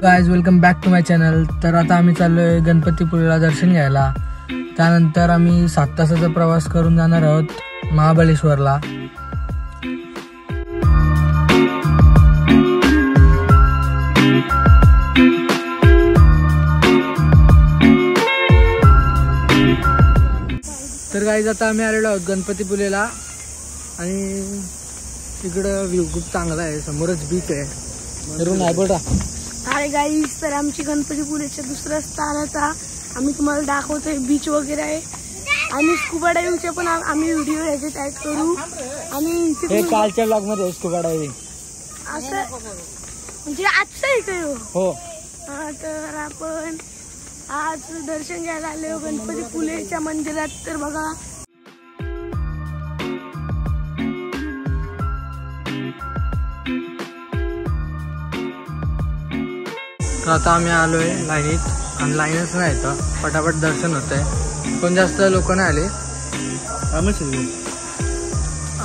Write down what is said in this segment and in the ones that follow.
Guys welcome back to my channel. तर आता आम्ही चाललोय गणपतीपुळेला दर्शन घ्यायला। त्यानंतर आम्ही 7 तासाचा प्रवास करून जाणार आहोत महाबळेश्वरला। तर गाइज आता आम्ही आलेलो आहोत गणपतीपुळेला आणि इकडं व्ह्यू खूप चांगला आहे, समोरच बीच आहे। धरून आहे बोला। हाय गाईज, तर आमची गणपतीपुळेच्या दुसऱ्या स्थानाचा आम्ही तुम्हाला दाखवतोय, बीच वगैरे आहे आणि स्कुबा डायव्हिंगचे पण आम्ही व्हिडिओ याच्यात ऍड करू। आणि हे कालच्या ब्लॉग मध्ये स्कुबा डायव्हिंग असं म्हणजे आजचं आहे का हो। तर आपण आज दर्शन घ्यायला आलो गणपतीपुळेच्या मंदिरात। तर बघा तर आता आम्ही आलोय लाईनीत आणि लाईनच नाही तर पटापट दर्शन होत आहे। पण जास्त लोक नाही आले,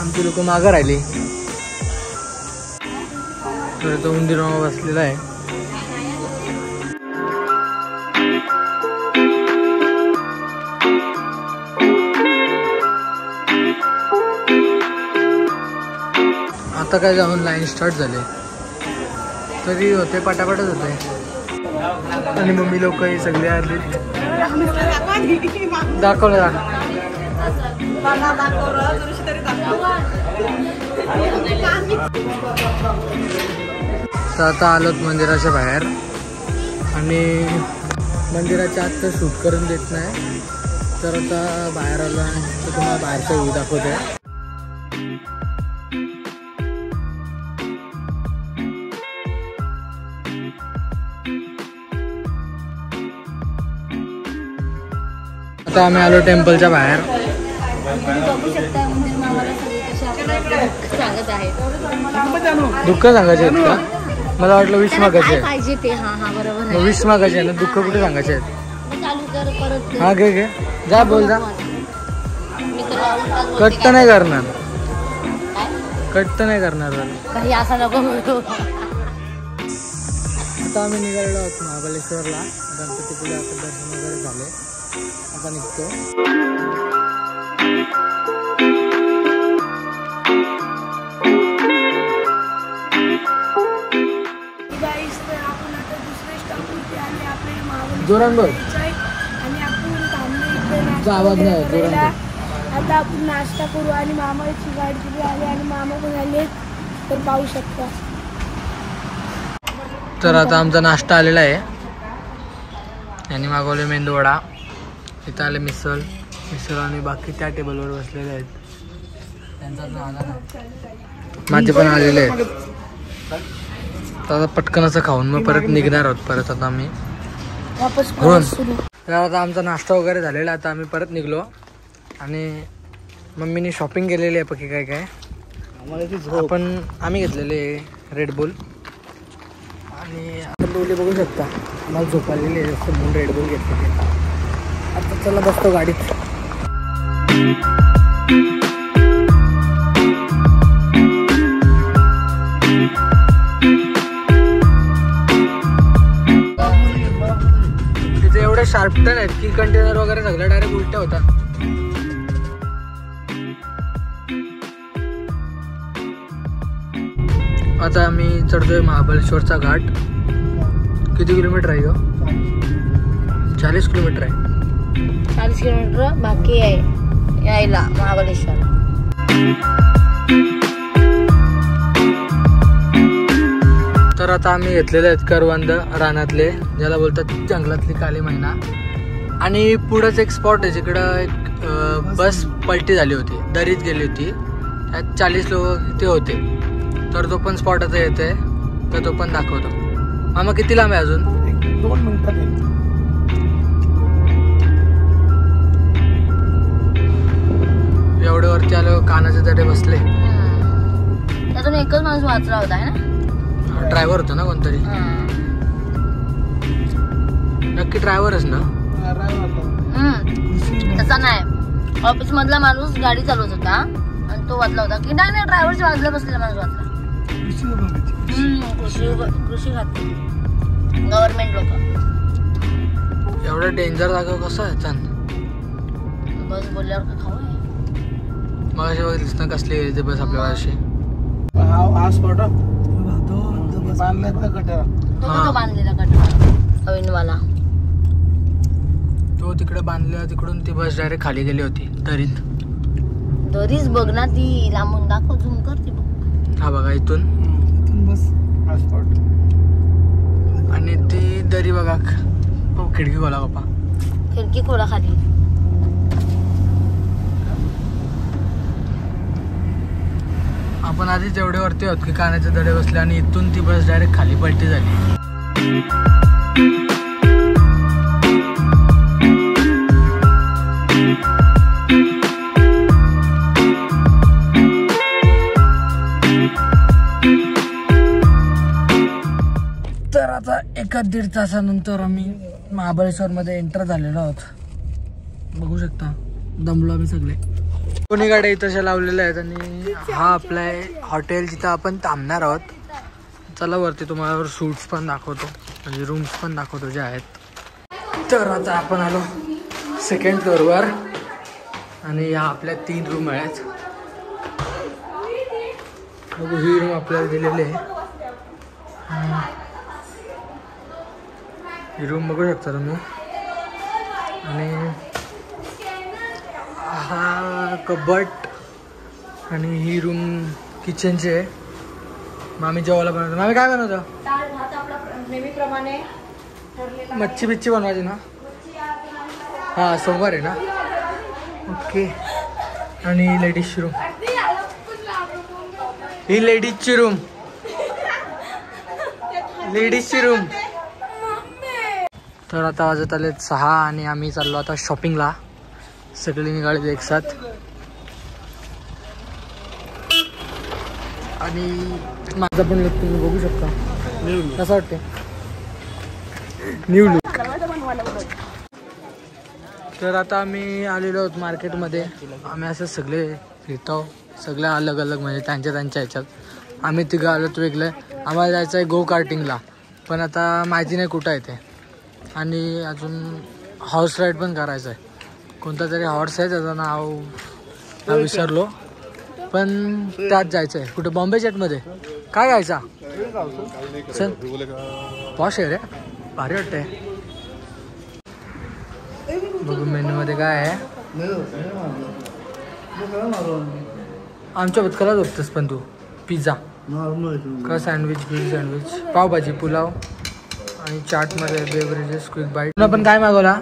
आमची लोक मागं राहिली। तर तो उंदीर मामा बसलेला आहे। आता काय जाऊन लाईन स्टार्ट झाले तरी होते, पटापटच होते। आणि मम्मी लोक हे सगळे आले। दाखवलं तर आता आलोत मंदिराच्या बाहेर आणि मंदिराच्या आत तर शूट करून देत नाही, तर आता बाहेर आलो तर तुम्हाला बाहेरचा व्ह्यू दाखवते। आता आम्ही आलो टेम्पलच्या बाहेर। दुःख सांगायचे आहेत का? मला वाटलं विश मागायचे आहे। विश मागायचे आहे ना, दुःख कुठे सांगायचे आहेत? हा घे घे, जा बोल जा। कट तर नाही करणार, कट तर नाही करणार काही असा नको। आता आम्ही निघालेलो आहोत महाबळेश्वरला। गणपतीपुळे आता दर्शन वगैरे झाले, आता निघतो। जोरान बोल आणि आपण थांबलो आवाज नाही जोरान। आता आपण नाश्ता करू आणि मामाची गाडी आली आणि मामा पण आले, तर पाहू शकता। तर आता आमचा नाश्ता आलेला आहे। यांनी मागवले मेंदू वडा, इथं आले मिसळ आणि बाकी त्या टेबलवर बसलेले आहेत। माझे पण आलेले आहेत। आता पटकन असं खाऊन मग परत निघणार आहोत परत आता आम्ही वापस घरून। तर आता आमचा नाश्ता वगैरे झालेला, आता आम्ही परत निघलो आणि मम्मीने शॉपिंग केलेली आहे पक्की काय काय। आपण आम्ही घेतलेले रेडबुल आणि आपण दोघे बघू शकता मला झोप आलेली आहे जास्त म्हणून रेडबुल घेतलेली। आता चला बसतो गाडीत। तिथे एवढे शार्प टर्न आहेत की कंटेनर वगैरे सगळं डायरेक्ट उलट्या होतात। आता आम्ही चढतोय महाबळेश्वरचा घाट। किती किलोमीटर आहे? 40 किलोमीटर आहे। 40 किलोमीटर बाकी आहे यायला महाबळेश्वर। तर आता आम्ही घेतलेले आहेत करवंद रानातले, ज्याला बोलतात जंगलातली काली मैना। आणि पुढंच एक स्पॉट आहे जिकडं एक बस पलटी झाली होती, दरीत गेली होती, त्यात 40 लोक तिथे होते। तर तो पण स्पॉट आता येत आहे, तर तो पण दाखवतो। मामा किती लांब आहे अजून? 2 मिनिटात आहे। एवढे वरती आलो, कानाचे तडे बसले। त्यातून एकच माणूस वाचला होता है ना? ड्रायव्हर होता ना कोणतरी? नक्की ड्रायव्हरच ना? तसा नाही, ऑफिस मधला माणूस गाडी चालवत होता आणि तो वाचला होता की नाही? ड्रायव्हरच्या बाजूला बसलेला माणूस वाचला। कृषी खाते गव्हर्नमेंट लोक. एवढं डेंजर जागा कसं आहे छान. बस बोलल्यावर का खाऊ आहे. मग अशी बघितलीस ना कसली यायची बस आपल्या वर्षी. हा स्पॉट बांधलात का कटरा तो बांधलेला कटरा नवीनवाला. तो तिकडे बांधलेला तिकडून ती बस डायरेक्ट खाली गेली होती दरीत. दरीच बघ ना ती लांबून दाखव झूम कर ती बघ. हा बघा इथून बस हा स्पॉट आणि ती दरी बघा. खिडकी खोला बाप्पा. खिडकी खोला खाली. आपण आधीच एवढे वरती आहोत की कानाचे धडे बसले आणि इथून ती बस डायरेक्ट खाली पलटी झाली. तर आता 1-1.5 तासानंतर आम्ही महाबळेश्वर मध्ये एंटर झालेलो आहोत. बघू शकता दमलो आम्ही सगळे. कोणी गाड्या इथं लावलेल्या आहेत आणि हा आपला हॉटेल जिथं आपण थांबणार आहोत. चला वरती तुम्हाला सूट्स पण दाखवतो म्हणजे रूम्स पण दाखवतो जे आहेत. तर आता आपण आलो 2nd फ्लोअरवर आणि ह्या आपल्या 3 रूम आहेत. बघू ही रूम आपल्याला दिलेली आहे. ही रूम बघू शकता तुम्ही. आणि हा कबट आणि ही रूम किचनची आहे. मामी जेवायला बनवतो. मामी काय बनवतो. मच्छी बिच्छी बनवायची ना. हा सोमवार आहे ना. ओके. आणि लेडीजची रूम. ही लेडीजची रूम. लेडीजची रूम. तर आता वाजत आले 6 आणि आम्ही चाललो आता शॉपिंगला. सगळे निघाले एक साथ. आणि माझा पण लुक तुम्ही बघू शकता कसं वाटते. New look. तर आता आम्ही आलेलो आहोत मार्केटमध्ये. आम्ही असं सगळे फिरतो सगळे अलग अलग म्हणजे त्यांच्या ह्याच्यात. आम्ही तिघं आलोत वेगळे. आम्हाला जायचं आहे गो कार्टिंगला पण आता माहिती नाही कुठं आहे ते. आणि अजून हॉर्स राईड पण करायचं आहे. कोणता तरी हॉर्स आहे त्याचं नाव विसरलो पण त्यात जायचं आहे. कुठे बॉम्बे जेटमध्ये काय घ्यायचा. चल पॉश आहे रे भारी वाटतंय. बघू मेन्यूमध्ये काय आहे. आमच्या बदकाला झोपतोस पण तू. पिझ्झा का sandwich grill sandwich pav bhaji pulao आणि चाटमध्ये बेवरेजेस क्विक बाईट. आपण काय मागवला.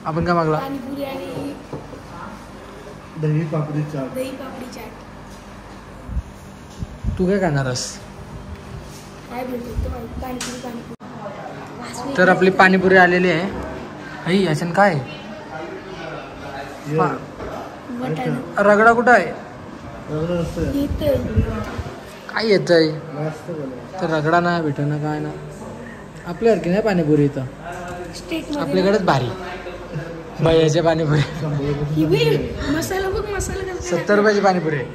आपण काय मागला. दही पापडी चाट. तू काय खाणारस. तर आपली पाणीपुरी आलेली आहे. आई याच्यानं काय रगडा कुठं आहे. काय येतंय. तर रगडा नाही भेट ना काय ना. आपल्यासारखी नाही पाणीपुरी इथं. आपल्याकडेच भारी भैयाची पाणीपुरी. मसाला बघ मसाला 70 रुपयाची पाणीपुरी आहे.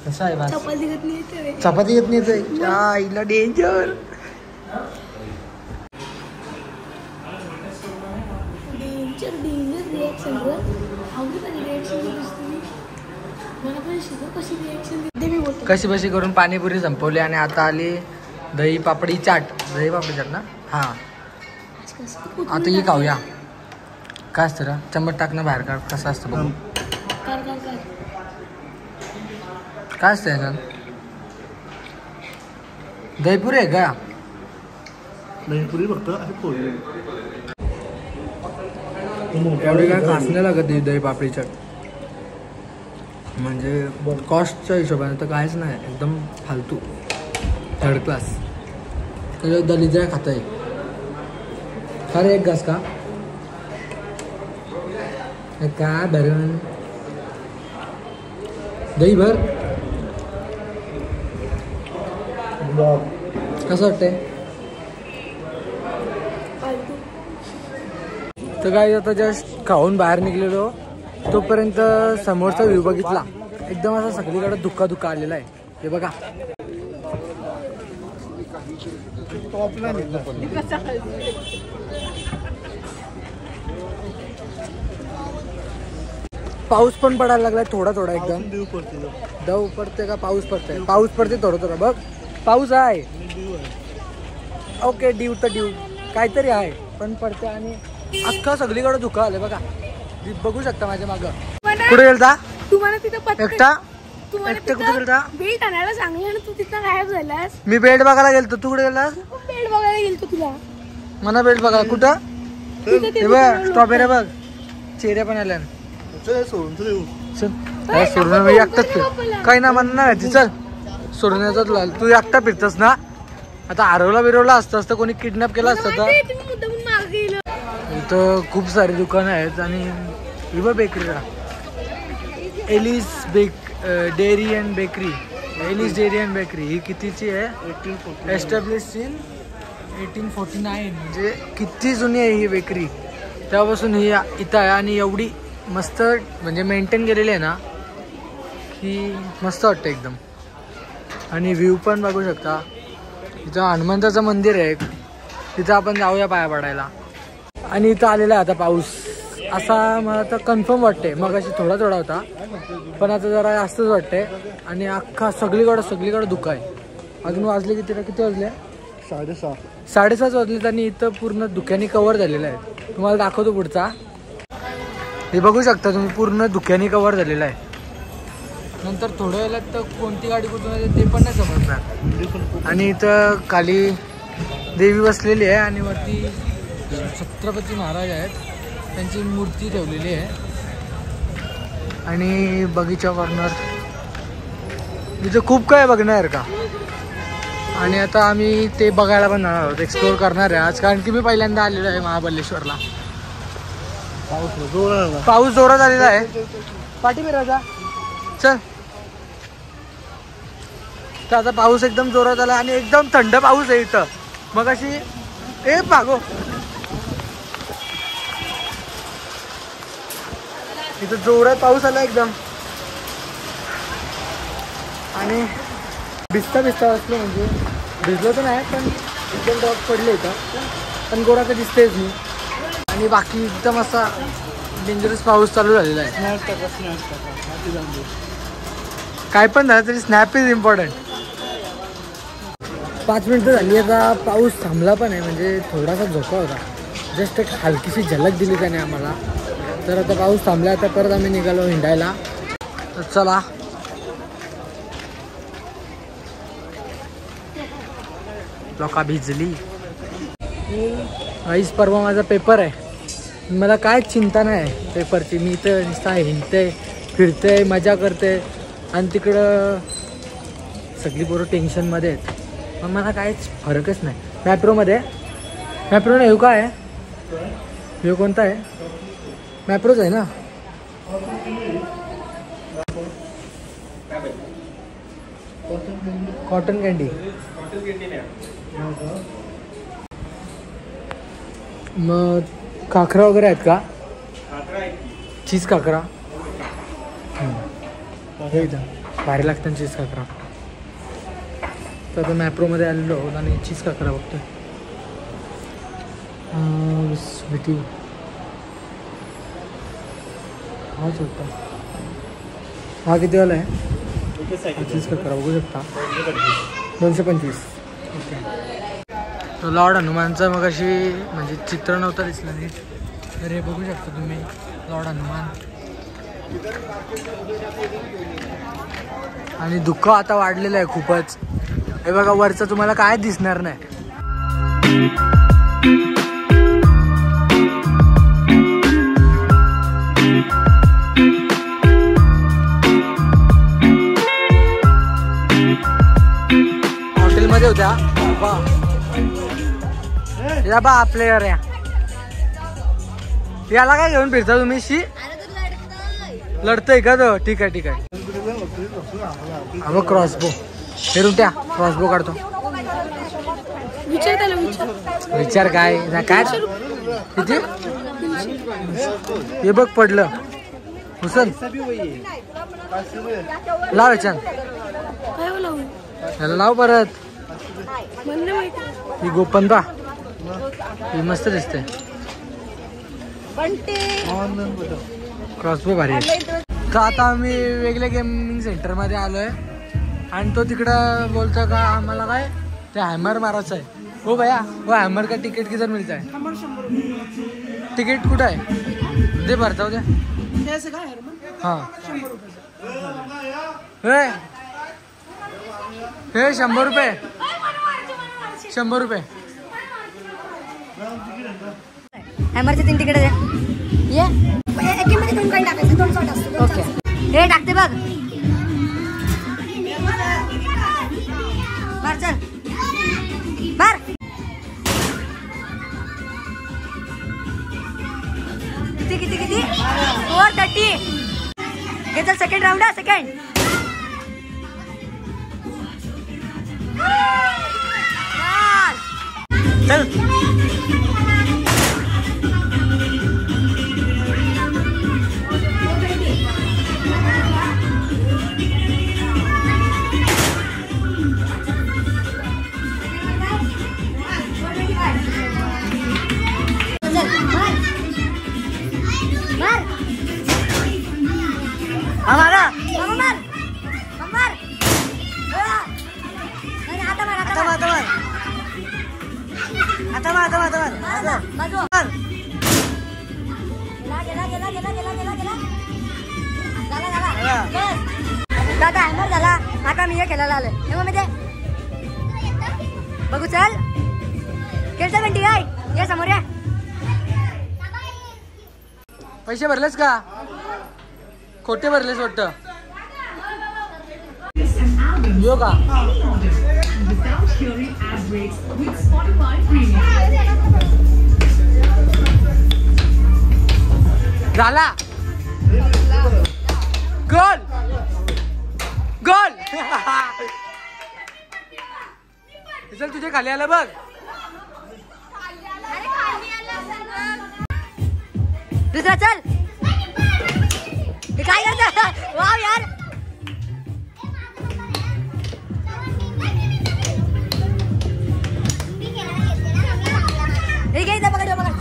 कसं आहे बस. चपाती येत नाही आईला डेंजर. कशी बशी करून पाणीपुरी संपवली आणि आता आली दही पापडी चाट. दही पापडी चाट ना. हा आता ही खाऊया. काय असतं रा चम्मच टाकणं बाहेर काढ. कसं असतं बघू. काय असतं याच्यात. दहीपुरी आहे का. दहीपुरी फक्त अशी फोडली. एवढी काय खास नाही लागत दही पापडी चाट. म्हणजे कॉस्टच्या हिशोबाने तर काहीच नाही. एकदम फालतू 3rd क्लास. त्याच्यात दलिद्र खाता आहे. खरं एक घास का काय भरण. दही भर. कसं वाटतंय. तर काय आता जस्ट खाऊन बाहेर निघलेलो तोपर्यंत समोरचा व्ह्यू बघितला. एकदम असा सगळीकडे धुक्का आलेला आहे. हे बघा टॉपला नेलं. पाऊस पण पडायला लागलाय थोडा थोडा एकदम. देऊ पडते तो. दव पडते का पाऊस पडते? पाऊस पडते थोडं थोडं बघ. पाऊस आहे. देऊ आहे. ओके ड्यू तर ड्यू काहीतरी आहे पण पडते आणि अख्खा सगळीकडे धुकं आले बघा. बघू शकता माझ्या मागं. कुठे गेलता तुम्हाला तिथं एकटा? तुम्हाला एकटे कुठे गेलता? बेल्ट आणायला सांगलं आणि तू तिथं गायब झालास. मी बेल्ट बघायला गेलतो. तू कुठे गेला? बेल्ट बघायला गेलतो तुला. मला बेल्ट बघायला कुठं? तिथं ते हे बघ स्ट्रॉबेरी बघ. चेहऱ्या पण आल्या. चल सोडून तर देऊ. चल सोडून मी एकटाच फिर. काही ना म्हणणं नाही चल सोडून येतो तुला. तू एकटा फिरतस ना. आता हरवला बिरवला असतं कोणी किडनॅप केला असतं तर. तुम्ही मुद्दामून मागे गेलो. इथं खूप सारी दुकानं आहेत आणि विवा बेकरीला Ellis dairy and bakery. Ellis dairy and bakery ही कितीची आहे? 1840. Establish in 1849. म्हणजे किती जुनी आहे ही बेकरी. तेव्हापासून ही इथं आहे आणि एवढी मस्त म्हणजे मेंटेन केलेली आहे ना की मस्त वाटतं एकदम. आणि व्ह्यू पण बघू शकता. इथं हनुमंताचं मंदिर आहे तिथं आपण जाऊया पाया पडायला. आणि इथं आलेला आहे आता पाऊस असा मला तर कन्फर्म वाटते. मग अशी थोडा थोडा होता पण आता जरा जास्तच वाटते. आणि अख्खा सगळीकडं धुकं आहे. अजून वाजले किती वाजले? 6:30. 6:30 वाजलेत आणि इथं पूर्ण धुक्याने कव्हर झालेलं आहे. तुम्हाला दाखवतो पुढचा. हे बघू शकता तुम्ही पूर्ण धुक्याने कव्हर झालेलं आहे. नंतर थोड्या वेळात तर कोणती गाडी कुठून येते ते पण नाही समजणार. आणि इथं खाली देवी बसलेली आहे आणि वरती छत्रपती महाराज आहेत त्यांची मूर्ती ठेवलेली आहे. आणि बगीचा कॉर्नर इथं खूप काय बघणार का. आणि आता आम्ही ते बघायला पण जाणार आहोत. एक्सप्लोअर करणार आहे आज कारण की मी पहिल्यांदा आलेलो आहे महाबळेश्वरला. पाऊस जोरात आलेला आहे. पाठी फिरायचा चल. तर आता पाऊस एकदम जोरात आला आणि एकदम थंड पाऊस आहे इथं. मग अशी ए पागो इथं जोरात पाऊस आला एकदम. आणि भिजता असलो म्हणजे भिजलो तर नाही पण एकदम ड्रॉप पडले इथं. पण गोरा तर दिसतेच मी. आणि बाकी एकदम असा डेंजरस पाऊस चालू झालेला आहे. स्नॅप टाका. काय पण झालं तरी स्नॅप इज इम्पॉर्टंट. 5 मिनिटं झाली आता पाऊस थांबला पण आहे. म्हणजे थोडासा झोका होता. जस्ट एक हलकीशी झलक दिली त्याने आम्हाला. तर आता पाऊस थांबला. आता परत आम्ही निघालो हिंडायला. तर चला लोका भिजली. आईस परवा माझा पेपर आहे. मला काय चिंता नाही पेपरची. मी इथं नुसता हिंडते फिरते मजा करते आणि तिकडं सगळी पोरं टेन्शनमध्ये आहेत. पण मला काहीच फरकच नाही. मॅप्रोमध्ये मॅप्रो नाही येऊ काय आहे? हे कोणता आहे? मॅप्रोच आहे ना. Cotton candy. मग काकरा वगैरे आहेत का? चीज काकरा हे इथं भारी लागतं चीज काकरा. तर आता मॅप्रोमध्ये आलेलो आहोत आणि चीज काकरा बघतोय. स्वीटी हाच होता. हा किती वाला आहे? चीज काकरा बघू शकता 225. ओके. तो लॉर्ड हनुमानचा मग अशी म्हणजे चित्र नव्हतं दिसलं नाही. तर हे बघू शकता तुम्ही लॉर्ड हनुमान. आणि धुकं आता वाढलेलं आहे खूपच. हे बघा वरचं तुम्हाला काय दिसणार नाही. हॉटेलमध्ये होत्या या बा आपल्या याला काय घेऊन फिरता तुम्ही? शी लढतय का तो? ठीक आहे. हा क्रॉसबो फिरून त्या क्रॉसबो काढतो. विचार काय किती? हे बघ पडलं. हुसन लाव याच्यात. याला लाव परत. म्हणणं माहिती ही गोपंदा ही मस्त दिसते. क्रॉसबो भारी आहे. तर आता आम्ही वेगळ्या गेमिंग सेंटर मध्ये आलोय आणि तो तिकडं बोलतो का आम्हाला काय ते हॅमर मारायचं आहे. हो भैया वो हॅमर का तिकीट किधर मिळत आहे? तिकीट कुठं आहे ते भरता होत्या. हां हे 100 रुपये 100 रुपये. हॅमरचे 3 तिकीट आहे. ये ओके हे टाकते बघ. मार चल मार. किती 430. घे चल सेकंड राऊंड आहे. सेकंड चल दादा हॅमर झाला. आता मी हे खेळायला आलोय. हे मग ते बघू चल खेळचा भेंटी काय ये समोर या. पैसे भरलेस का? खोटे भरलेस वाटतं. यो का झाला गोल गोल. चल तुझे खाली आलं बघ. दुसरा चल. काय करता? वाव यार ठीक आहे. पकड पकड.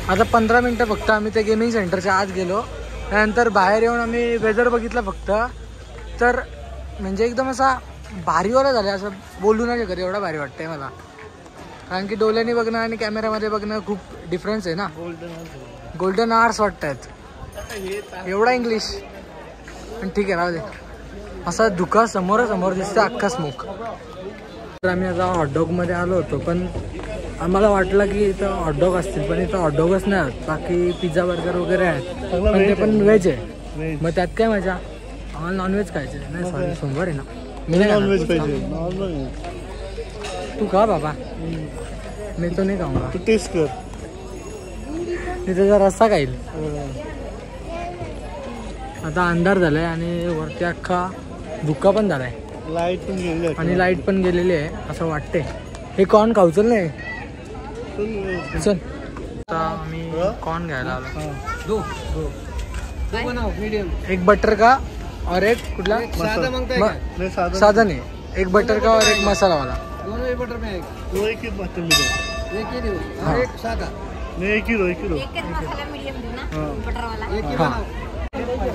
आता 15 मिनटं फक्त आम्ही त्या गेमिंग सेंटरच्या आत गेलो. त्यानंतर बाहेर येऊन आम्ही वेदर बघितलं फक्त. तर म्हणजे एकदम असा भारीवाला झालं. असं बोलू नाही शकत एवढा भारी वाटतंय मला. कारण की डोळ्यांनी बघणं आणि कॅमेऱ्यामध्ये बघणं खूप डिफरन्स आहे ना. गोल्डन आवर्स वाटत आहेत. एवढा इंग्लिश पण ठीक आहे राहू दे. असा धुका समोरासमोर दिसतं अख्खा स्मोक. तर आम्ही आता हॉटडॉगमध्ये आलो होतो पण आम्हाला वाटलं की इथं हॉटडॉग असतील पण इथं हॉटडॉगच नाही आहेत. बाकी पिझ्झा बर्गर वगैरे आहेत पण ते पण व्हेज आहे. मग त्यात काय मजा. आम्हाला नॉनव्हेज खायचं नाही. सॉरी सोमवार आहे ना. मी नाही नॉनव्हेज खाणार. पाहिजे. तू खा बाबा. मी तो नाही खाऊंगा. तू टेस्ट कर. मी त्याचा रस्सा खाईल. आता अंधार झालाय आणि वरती अख्खा धुका पण झालाय. लाईट पण गेली आणि लाईट पण गेलेली आहे असं वाटते. हे कॉर्न खाऊ चल नाही चल. आता आम्ही कॉर्न घ्यायला आलो. एक बटर का और एक कुठला साधा नाही. एक बटर का और एक मसाला वाला. तो एक ही बटर में दो. एक सादा नहीं एक ही दो. हां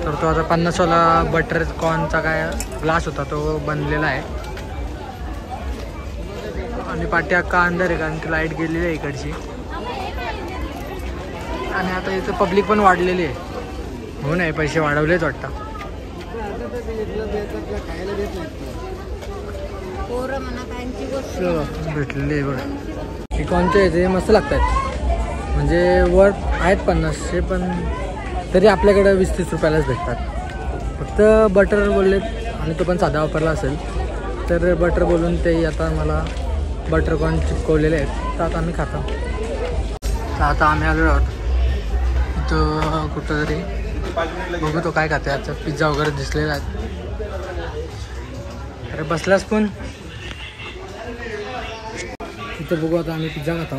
तर तो आता 50 वाला बटर कॉर्नचा काय ग्लास होता तो बनलेला आहे. आणि पाठी अख्खा अंधार आहे कारण की लाईट गेलेली आहे इकडची. आणि आता इथं पब्लिक पण वाढलेली आहे. हो नाही पैसे वाढवलेच वाटतं. भेटलेले आहे बघा. हे कोणते आहे ते मस्त लागतात. म्हणजे वर आहेत 50 पण तरी आपल्याकडे 20-30 रुपयालाच भेटतात. फक्त बटर बोललेत आणि तो पण साधा वापरला असेल तर बटर बोलून ते आता मला बटर कॉर्न चिपकवलेले आहेत. तर आता आम्ही खातो. तर आता आम्ही आलो आहोत इथं कुठं तरी बघू तो काय खाते. आजचा पिझ्झा वगैरे दिसलेला आहे. अरे बसलास पण तिथं. बघू आता आम्ही पिझ्झा खातो.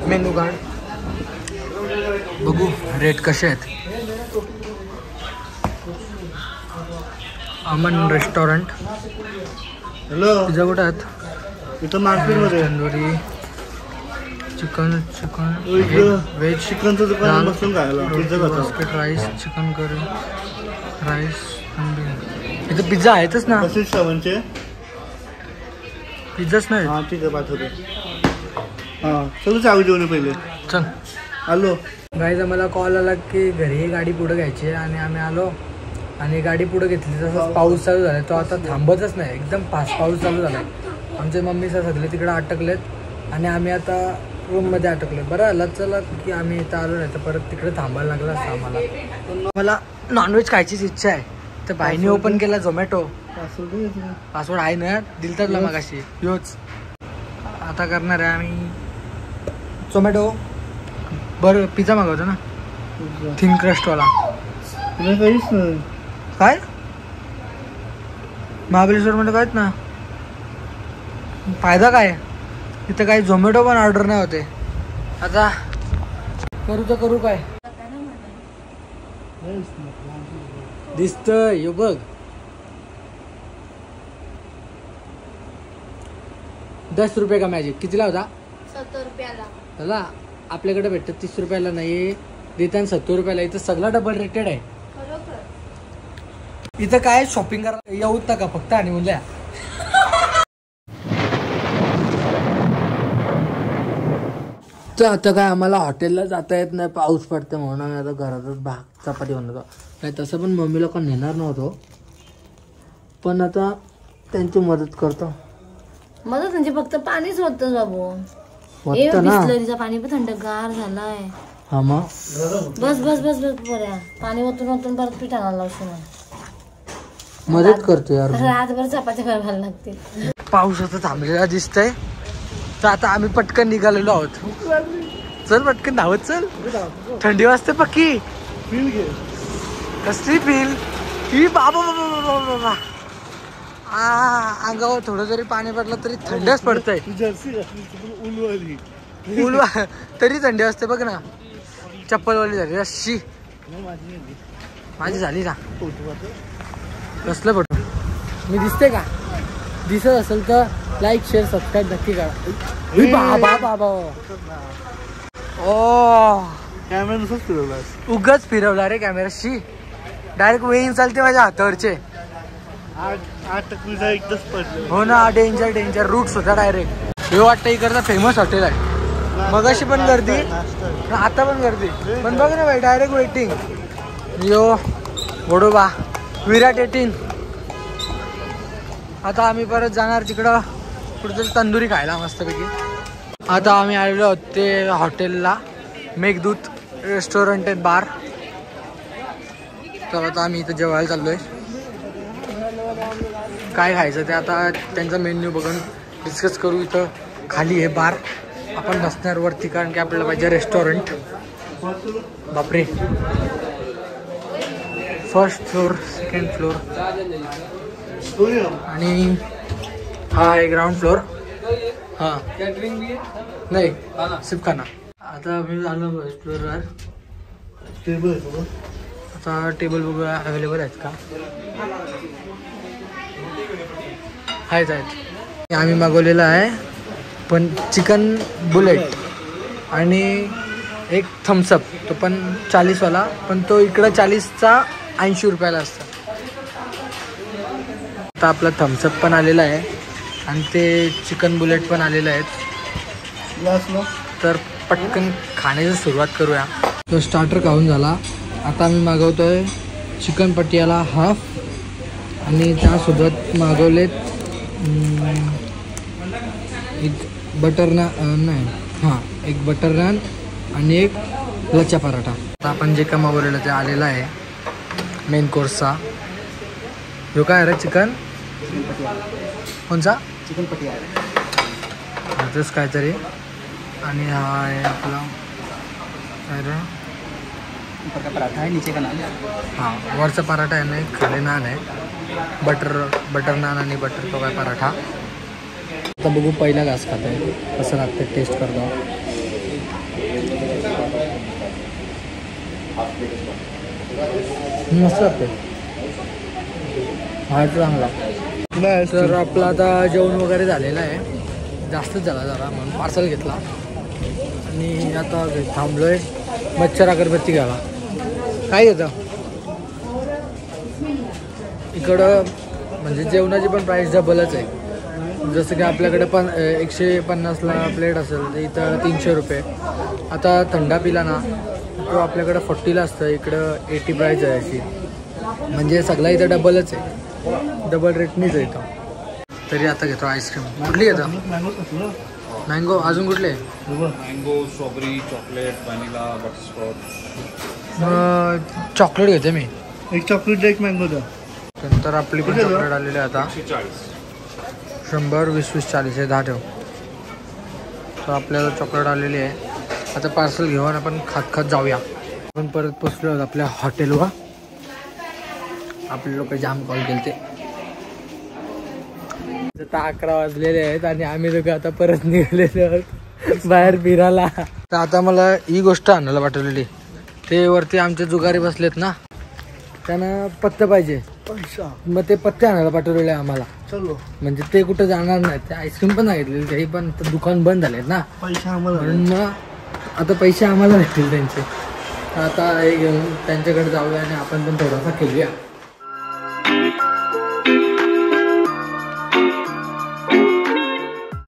मेनू कार्ड बघू रेट कसे आहेत. अमन रेस्टॉरंट. हॅलो, पिझ्झा कुठं आहेत? इथं मार्केटमध्ये तंदुरी चिकन व्हेज चिकनचं दुकान बसून खायला पिझ्झा खातो. Basket rice chicken curry rice इथं पिझ्झा आहेतच ना. कसे श्रावणचे पिझ्झाच नाही. हां ठीक आहे पाठवतो. हां चल जाऊ जेवण पहिले. चल आलो. गाईज आम्हाला कॉल आला की घरी गाडी पुढं घ्यायची आहे आणि आम्ही आलो आणि गाडी पुढं घेतली. तसंच पाऊस चालू झाला. तो आता थांबतच नाही. एकदम फास्ट पाऊस चालू झाला. आमचे मम्मी सगळे तिकडे अटकलेत आणि आम्ही आता रूममध्ये अटकलो. बरं आला चला की आम्ही इथं आलो नाही तर परत तिकडे थांबायला लागलं असतं आम्हाला. मला नॉनव्हेज खायचीच इच्छा आहे. तर भाईने ओपन केला झोमॅटो. पासवर्ड आहे ना दिलता तुला मगाशी योच. आता करणार आहे आम्ही झोमॅटो. बरं पिझ्झा मागवतो ना थिन क्रस्टवाला. तुला काहीच नाही. काय महाबळेश्वर मध्ये कायच ना फायदा काय. इथं काही झोमॅटो पण ऑर्डर नाही होते. आता करू तर करू काय. दिसतंय यो बघ 10 रुपये का मॅजिक. कितीला होता? 70 रुपयाला. चला आपल्याकडे भेटतं 30 रुपयाला नाही देताना 70 रुपयाला. इथं सगळा डबल रेटेड आहे. इथं काय शॉपिंग करायला येऊ का फक्त आणि मुल्या. तर आता काय आम्हाला हॉटेलला जाता येत नाही पाऊस पडते म्हणून आम्ही आता घरातच भात चपाती बनवतो. नाही तसं पण मम्मी लोक नेणार नव्हतो पण आता त्यांची मदत करतो. मदत म्हणजे फक्त पाणीच होतं बाबू. वाटतं ना बिस्लरीचं पाणी पण थंडगार झालाय. हा मग बस बस बस बस बऱ्या पाणी ओतून ओतून परत पीठ आणायला लावशील. मदत करतो यार. रातभर चपात्या करायला लागते. पाऊस आता थांबलेला दिसतंय तर आता आम्ही पटकन निघालेलो आहोत. चल पटकन धावत चल. थंडी वाजते पक्की. फील घे. कसली फील ही बाबा बाबा बाबा. अंगावर थोडं जरी पाणी पडलं तरी थंडच पडतंय. जर्सी उलवाली उलवा तरी थंडी असते बघ ना. चप्पलवाली झाली अशी. माझी झाली का कसलं फोटो मी दिसते का. दिसत असेल तर लाईक शेअर सबस्क्राईब नक्की करा. बाबा बाबा ओ कॅमेरा नुसताच फिरवला. उगाच फिरवला रे कॅमेराशी. डायरेक्ट वेईन चालते माझ्या हातावरचे. 8 टक्के एकदाच पडले. हो ना डेंजर डेंजर रूट्स होता डायरेक्ट. हे वाटतं इकडचं फेमस हॉटेल आहे. मगाशी पण गर्दी आता पण गर्दी पण बघ ना भाई डायरेक्ट वेटिंग. यो वडोबा विराट 18. आता आम्ही परत जाणार तिकडं कुठेतरी तंदुरी खायला मस्तपैकी. आता आम्ही आलेलो आहोत ते हॉटेलला मेघदूत रेस्टॉरंट अँड बार. तर आता आम्ही इथं जेवायला चाललोय. काय खायचं ते आता त्यांचा मेन्यू बघून डिस्कस करू. इथं खाली आहे बार. आपण बसणार वरती कारण की आपल्याला पाहिजे रेस्टॉरंट. बापरे फर्स्ट फ्लोर सेकंड फ्लोर आणि हा आहे ग्राउंड फ्लोर. हां नाही सिर्फ खाना. आता आम्ही आलो फर्स्ट फ्लोरवर. टेबल आता टेबल बघूया अवेलेबल आहेत का. आहेत. आम्ही मागवलेलं आहे पण चिकन बुलेट आणि एक थम्सअप. तो पण 40वाला पण तो इकडं 40चा 80 रुपयाला असतो. आता आपला थम्सअप पण आलेला आहे आणि ते चिकन बुलेट पण आलेलं आहेत. तर पटकन खाण्याची सुरुवात करूया. तो स्टार्टर खाऊन झाला. आता आम्ही मागवतोय चिकन पटियाला हाफ आणि त्यासोबत मागवलेत एक बटर नान नाही हां एक बटर नान आणि एक लच्छा पराठा. आता आपण जे का मागवलेलं ते आलेलं आहे मेन कोर्सचा. जो काय रे चिकन कोणचा चिकन पटियाला तेच काहीतरी. आणि हा आहे आपला काय रे ऊपर का पराठा है, नीचे का नान है। हां, वरचा पराठा आहे ना, खाली नान आहे, बटर नान आणि बटर तो काय पराठा. आता बघू पहिला घास खात आहे कसं लागतं, टेस्ट करतो. मस्त लागते, हा चांगला. तर आपलं आता जेवण वगैरे झालेलं आहे, जास्तच झाला जरा म्हणून पार्सल घेतला आणि आता थांबलोय मच्छर अगरबत्ती घ्यावा. काय घेतं इकडं, म्हणजे जेवणाची पण प्राईस डबलच आहे. जसं की आपल्याकडे 150ला प्लेट असेल तर इथं 300 रुपये. आता थंडा पिला ना तो आपल्याकडं 40ला असतं, इकडं 80 प्राईस आहे अशी. म्हणजे सगळा इथं डबलच आहे, डबल रेटनीच आहे इथं. तरी आता घेतो आईस्क्रीम. कुठली घेतो? मँगो. अजून कुठले? Mango, strawberry, chocolate, vanilla, butterscotch. Chocolate घेते मी. एक चॉकलेट एक मँगो द्या. नंतर आपली पण चॉकलेट आलेली आहे आता 100, 20, 20, 40 आहे, 10 ठेव. तर आपल्याला चॉकलेट आलेली आहे. आता पार्सल घेऊन आपण खात जाऊया. आपण परत पोचलो आपल्या हॉटेलवर. आपले लोक जाम कॉल केले ते. आता 11 वाजलेले आहेत आणि आम्ही लोक आता परत निघालेलो आहोत बाहेर फिरायला. तर आता मला ही गोष्ट आणायला पाठवलेली, ते वरती आमचे जुगारी बसलेत ना, त्यांना पत्ते पाहिजे, मग ते पत्ते आणायला पाठवलेले आम्हाला. चलो, म्हणजे ते कुठं जाणार नाही. ते आईस्क्रीम पण सांगितलेली, काही पण दुकान बंद झालेत ना, पैसे आम्हाला म्हणून मग आता पैसे आम्हाला भेटतील त्यांचे. आता हे घेऊन त्यांच्याकडे जाऊया आणि आपण पण थोडासा खेळूया.